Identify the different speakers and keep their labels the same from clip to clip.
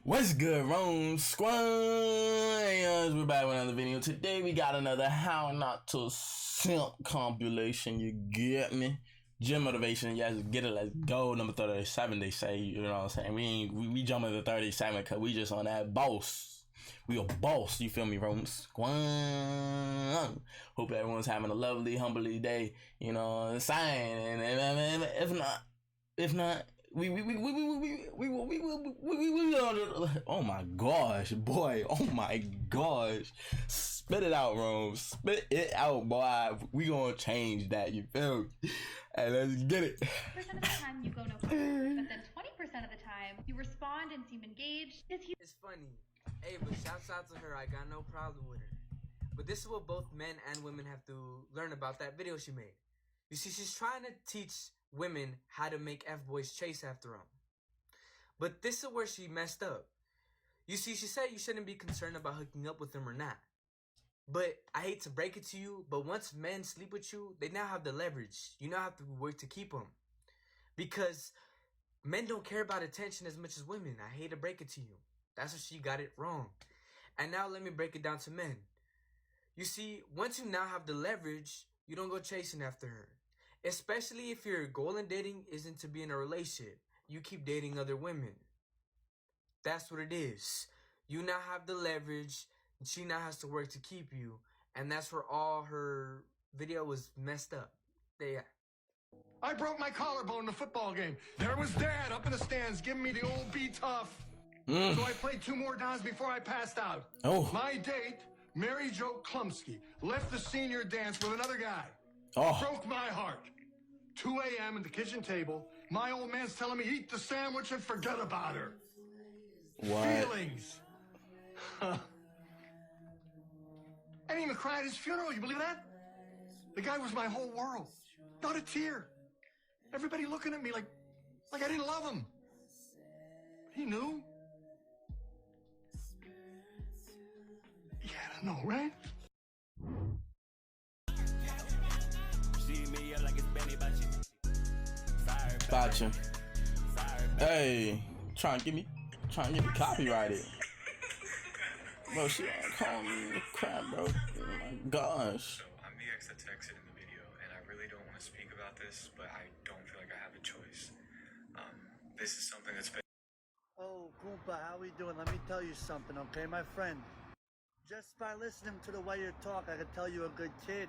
Speaker 1: What's good, Rome Squad? We're back with another video. Today we got another How Not to Simp compilation. You get me? Gym motivation. Yes, get it. Let's go. Number 37. They say. You know what I'm saying? We jumping to 37 because we just on that boss. We a boss. You feel me, Rome Squad? Hope everyone's having a lovely, humbly day. You know what I'm saying? And if not. We oh my gosh, boy, oh my gosh, spit it out, Rome, spit it out, boy. We gonna change that, you feel me? And let's get it.
Speaker 2: 20% of the time you go no further, but then 20% of the time you respond and seem engaged.
Speaker 3: It's funny. Hey, but shouts out to her. I got no problem with her. But this is what both men and women have to learn about that video she made. You see, she's trying to teach women how to make F-boys chase after them. But this is where she messed up. You see, she said you shouldn't be concerned about hooking up with them or not. But I hate to break it to you, but once men sleep with you, they now have the leverage. You now have to work to keep them. Because men don't care about attention as much as women. I hate to break it to you. That's where she got it wrong. And now let me break it down to men. You see, once you now have the leverage, you don't go chasing after her. Especially if your goal in dating isn't to be in a relationship. You keep dating other women. That's what it is. You now have the leverage, and she now has to work to keep you. And that's where all her video was messed up. There.
Speaker 4: I broke my collarbone in a football game. There was Dad up in the stands giving me the old be tough. So I played 2 more downs before I passed out.
Speaker 1: Oh.
Speaker 4: My date, Mary Jo Klumsky, left the senior dance with another guy.
Speaker 1: Oh.
Speaker 4: Broke my heart. 2 a.m. at the kitchen table. My old man's telling me eat the sandwich and forget about her.
Speaker 1: What?
Speaker 4: Feelings. I didn't even cry at his funeral. You believe that? The guy was my whole world. Not a tear. Everybody looking at me like I didn't love him. He knew. You gotta know, right?
Speaker 1: Gotcha. Hey, trying to get me copyrighted. Bro, she calling me crap, bro. Oh my gosh.
Speaker 5: So I'm the ex that texted in the video, and I really don't want to speak about this, but I don't feel like I have a choice. This is something that's been.
Speaker 6: Oh, Goomba, how we doing? Let me tell you something, okay, my friend? Just by listening to the way you talk, I could tell you're a good kid.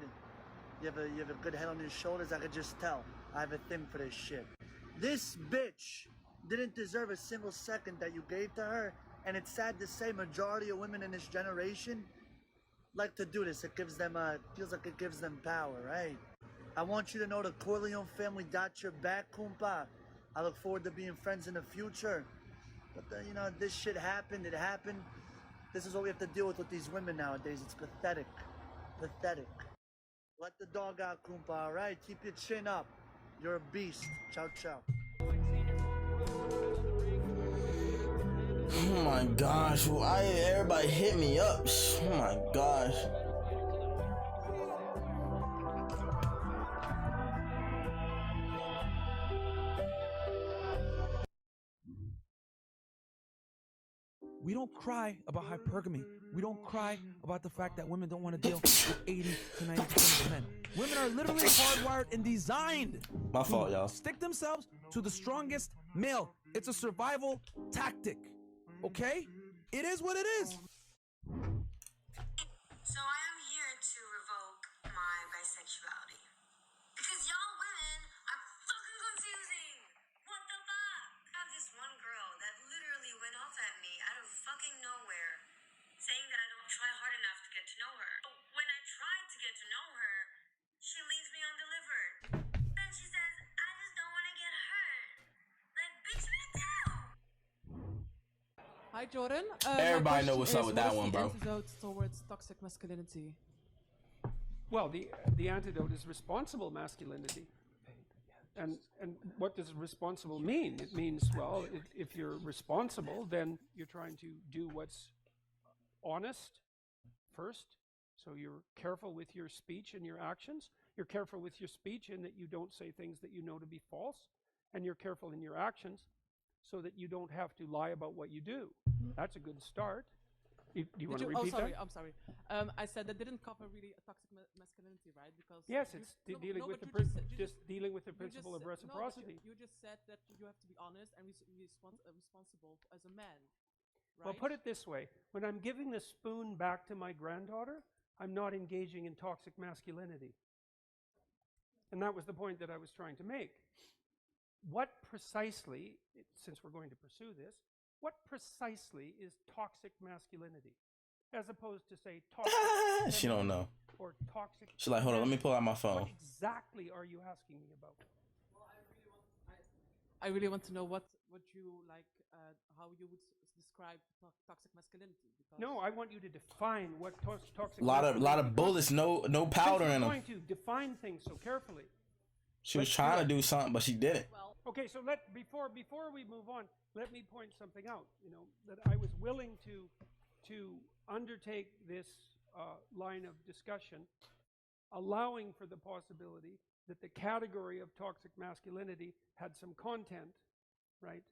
Speaker 6: You have a good head on your shoulders. I could just tell. I have a thing for this shit. This bitch didn't deserve a single second that you gave to her, and it's sad to say majority of women in this generation like to do this. It gives them feels like it gives them power, right? I want you to know the Corleone family got your back, Kumpa. I look forward to being friends in the future. But you know, this shit happened. It happened. This is what we have to deal with these women nowadays. It's pathetic. Pathetic. Let the dog out, Kumpa, all right? Keep your chin up. You're a beast. Ciao, ciao.
Speaker 1: Oh my gosh, why everybody hit me up? Oh my gosh.
Speaker 7: We don't cry about hypergamy. We don't cry about the fact that women don't want to deal with 80 to 90% of men. Women are literally hardwired and designed
Speaker 1: My fault, y'all.
Speaker 7: stick themselves to the strongest male. It's a survival tactic. Okay? It is what it is.
Speaker 8: So I am here to revoke my bisexuality. Because y'all women are fucking confusing. What the fuck? I have this one girl that literally went off at me out of fucking nowhere, saying that I don't try hard enough to get to know her. But when I tried to get to know her, she leaves me undelivered. Then she says, I just don't want to get hurt. Like, bitch, me too.
Speaker 9: Hi, Jordan.
Speaker 1: Everybody know what's up with that one, bro.
Speaker 9: Antidote towards toxic masculinity.
Speaker 10: Well, the antidote is responsible masculinity. And what does responsible mean? It means, well, if you're responsible, then you're trying to do what's honest first. So you're careful with your speech and your actions. You're careful with your speech in that you don't say things that you know to be false. And you're careful in your actions so that you don't have to lie about what you do. That's a good start. Do you want to
Speaker 9: Oh,
Speaker 10: repeat
Speaker 9: sorry.
Speaker 10: that?
Speaker 9: I'm sorry. I said that didn't cover really a toxic masculinity, right? Because
Speaker 10: Yes, it's dealing with the dealing with the principle of reciprocity.
Speaker 9: You just said that you have to be honest and responsible as a man. Right?
Speaker 10: Well, put it this way: when I'm giving the spoon back to my granddaughter, I'm not engaging in toxic masculinity. And that was the point that I was trying to make. What precisely, since we're going to pursue this, what precisely is toxic masculinity? As opposed to, say, toxic
Speaker 1: she don't know.
Speaker 10: Or toxic.
Speaker 1: She's like, hold on, let me pull out my phone.
Speaker 10: What exactly are you asking me about?
Speaker 9: I really want to know what you like, how you would describe toxic masculinity. Because
Speaker 10: No, I want you to define what toxic.
Speaker 1: Lot of bullets, no powder in them.
Speaker 10: Going to define things so carefully.
Speaker 1: She was trying to do something, but she didn't.
Speaker 10: Okay, so before we move on, let me point something out. You know, that I was willing to undertake this line of discussion, allowing for the possibility that the category of toxic masculinity had some content, right?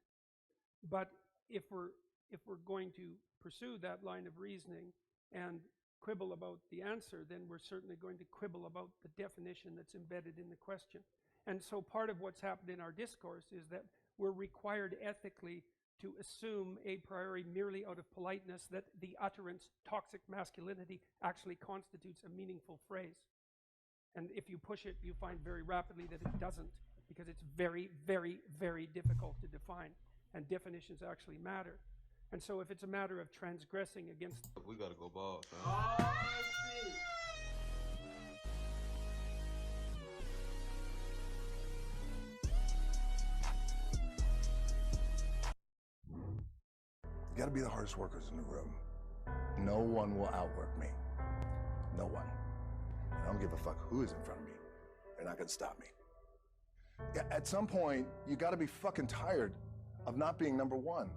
Speaker 10: But if we're going to pursue that line of reasoning and quibble about the answer, then we're certainly going to quibble about the definition that's embedded in the question. And so part of what's happened in our discourse is that we're required ethically to assume a priori, merely out of politeness, that the utterance toxic masculinity actually constitutes a meaningful phrase. And if you push it, you find very rapidly that it doesn't, because it's very, very, very difficult to define, and definitions actually matter. And so if it's a matter of transgressing against...
Speaker 11: We gotta go ball, fam.
Speaker 3: Oh, shit.
Speaker 12: You gotta be the hardest workers in the room. No one will outwork me. No one. And I don't give a fuck who is in front of me. They're not gonna stop me. Yeah, at some point, you gotta be fucking tired of not being number one.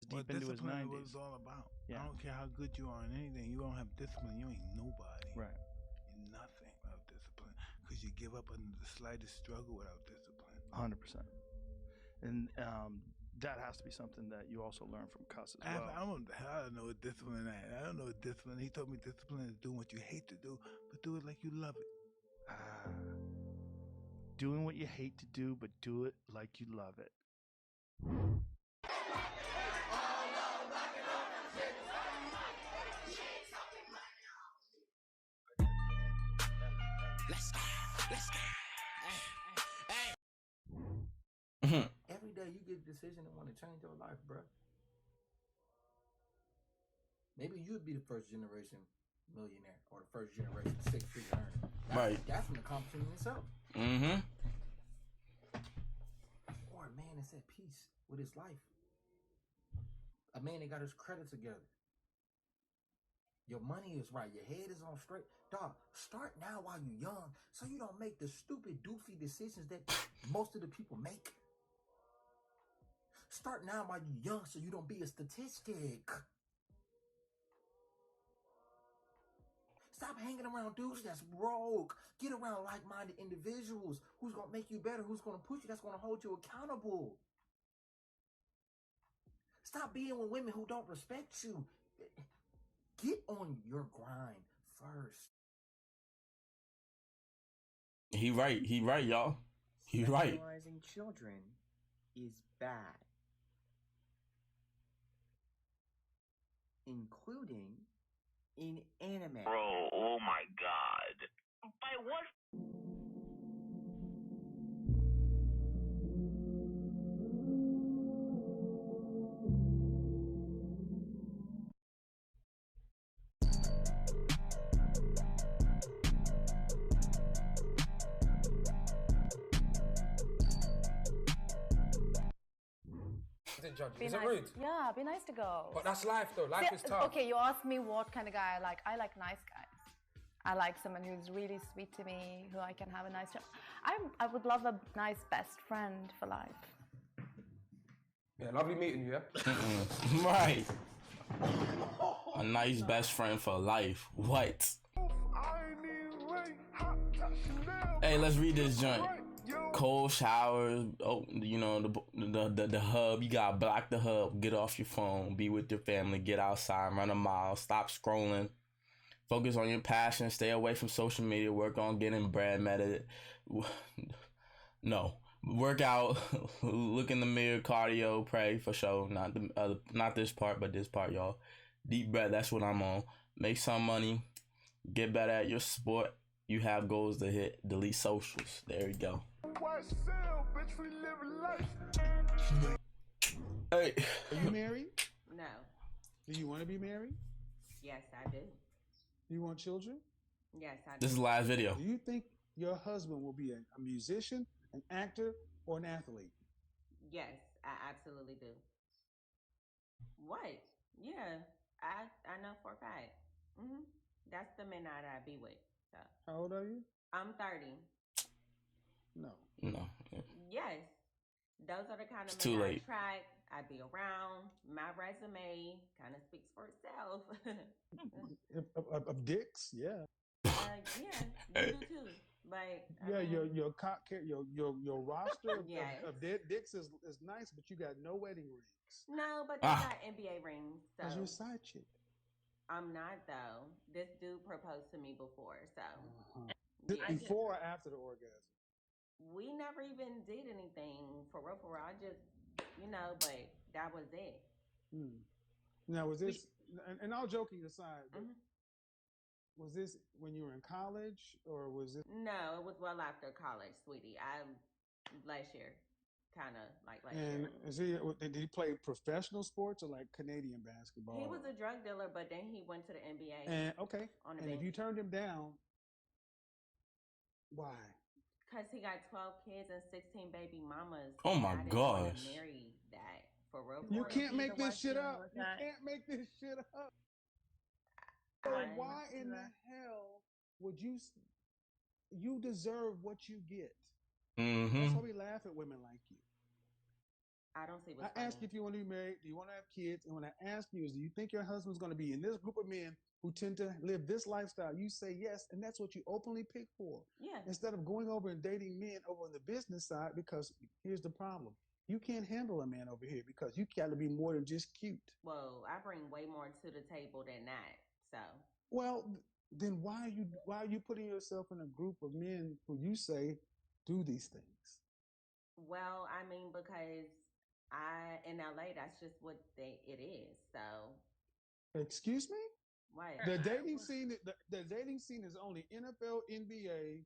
Speaker 13: Deep into his 90s. What it's all about. Yeah. I don't care how good you are in anything. You don't have discipline, you ain't nobody.
Speaker 7: Right.
Speaker 13: You're nothing without discipline. Because you give up under the slightest struggle without discipline.
Speaker 7: 100%. And that has to be something that you also learn from Cuss as well.
Speaker 13: I don't know what discipline is. I don't know what discipline. He told me discipline is doing what you hate to do, but do it like you love it.
Speaker 7: Doing what you hate to do, but do it like you love it.
Speaker 3: Let's go. Every day you get a decision that want to change your life, bro. Maybe you'd be the first generation millionaire or the first generation six-figure earner.
Speaker 1: Right.
Speaker 3: That's an accomplishment in itself.
Speaker 1: Mm-hmm.
Speaker 3: Or a man that's at peace with his life. A man that got his credit together. Your money is right. Your head is on straight. Dog, start now while you're young so you don't make the stupid, doofy decisions that most of the people make. Start now while you're young so you don't be a statistic. Stop hanging around dudes that's broke. Get around like-minded individuals who's going to make you better, who's going to push you, that's going to hold you accountable. Stop being with women who don't respect you. Get on your grind first.
Speaker 1: He right, y'all. He right.
Speaker 14: Sexualizing children is bad. Including in anime.
Speaker 15: Bro, oh my god. By what?
Speaker 3: Is it rude?
Speaker 16: Yeah, be nice to girls.
Speaker 3: But that's life though. Life is tough.
Speaker 16: Okay, you asked me what kind of guy I like. I like nice guys. I like someone who's really sweet to me, who I can have a nice job. I would love a nice best friend for life.
Speaker 3: Yeah, lovely meeting you, yeah?
Speaker 1: Right. A nice best friend for life. What? Hey, let's read this joint. Cold showers. Oh, you know the hub. You gotta block the hub. Get off your phone. Be with your family. Get outside. Run a mile. Stop scrolling. Focus on your passion. Stay away from social media. Work on getting bread. Meditate. No. Work out. Look in the mirror. Cardio. Pray for sure. Not this part, but this part, y'all. Deep breath. That's what I'm on. Make some money. Get better at your sport. You have goals to hit. Delete socials. There you go. Hey.
Speaker 11: Are you married?
Speaker 17: No.
Speaker 11: Do you want to be married?
Speaker 17: Yes, I do.
Speaker 11: Do you want children?
Speaker 17: Yes, I do.
Speaker 1: This is the last video.
Speaker 11: Do you think your husband will be a musician, an actor, or an athlete?
Speaker 17: Yes, I absolutely do. What? Yeah, I know for a fact. That's the men that I be with. So.
Speaker 11: How old are you?
Speaker 17: I'm 30.
Speaker 1: No.
Speaker 17: Yes. Those are the kind of
Speaker 1: It's
Speaker 17: men
Speaker 1: too
Speaker 17: I
Speaker 1: late.
Speaker 17: attract. I be around. My resume kind of speaks for itself.
Speaker 11: Of dicks, yeah.
Speaker 17: Yeah, you do too. Like
Speaker 11: your roster
Speaker 17: Yes.
Speaker 11: of dead dicks is nice, but you got no wedding rings.
Speaker 17: No, but they got NBA rings. So.
Speaker 11: Cause you're a side chick.
Speaker 17: I'm not though. This dude proposed to me before, so.
Speaker 11: Before or after the orgasm?
Speaker 17: We never even did anything for real. I just, but that was it.
Speaker 11: Now, was this, and all joking aside, was this when you were in college or was it?
Speaker 17: No, it was well after college, sweetie. Last year, kind of like last year.
Speaker 11: Did he play professional sports or like Canadian basketball?
Speaker 17: He was a drug dealer, but then he went to the NBA.
Speaker 11: And
Speaker 17: On the
Speaker 11: and if
Speaker 17: bench.
Speaker 11: you turned him down, why?
Speaker 17: Because he got 12 kids and 16 baby mamas.
Speaker 1: Oh my
Speaker 17: I didn't want
Speaker 1: gosh.
Speaker 17: to marry that for real.
Speaker 11: You can't make this shit up. You can't make this shit up. So why in the hell would you deserve what you get? That's why we laugh at women like you.
Speaker 17: I don't see
Speaker 11: I
Speaker 17: what's
Speaker 11: ask you if you want to be married, do you want to have kids? And when I ask you is, do you think your husband's going to be in this group of men who tend to live this lifestyle? You say yes, and that's what you openly pick for.
Speaker 17: Yeah.
Speaker 11: Instead of going over and dating men over on the business side, because here's the problem. You can't handle a man over here because you got to be more than just cute.
Speaker 17: Well, I bring way more to the table than that. So.
Speaker 11: Well, then why are you putting yourself in a group of men who you say do these things?
Speaker 17: Well, I mean, because in LA, that's just what it is. So.
Speaker 11: Excuse me?
Speaker 17: What?
Speaker 11: The dating scene is only NFL, NBA,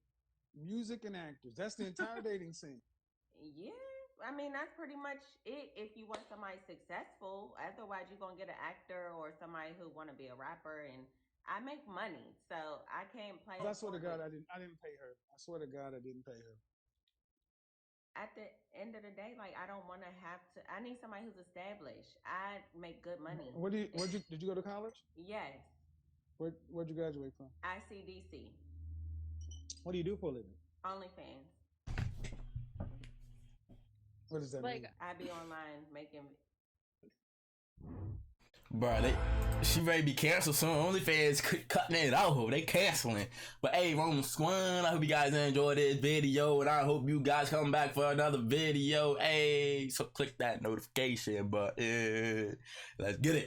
Speaker 11: music, and actors. That's the entire dating scene.
Speaker 17: Yeah. I mean, that's pretty much it if you want somebody successful. Otherwise, you're going to get an actor or somebody who want to be a rapper. And I make money, so I can't play.
Speaker 11: I swear to God, I didn't pay her. I swear to God, I didn't pay her.
Speaker 17: At the end of the day, like, I don't want to have to. I need somebody who's established. I make good money.
Speaker 11: Did you go to college?
Speaker 17: Yes.
Speaker 11: Where'd you graduate from?
Speaker 17: ICDC.
Speaker 11: What do you do for a living?
Speaker 17: OnlyFans.
Speaker 11: What does that mean?
Speaker 17: I be online making.
Speaker 1: Bruh, she ready to be canceled soon. OnlyFans cutting it out. They canceling. But hey, Roman Squan, I hope you guys enjoyed this video. And I hope you guys come back for another video. Hey, so click that notification button. Let's get it.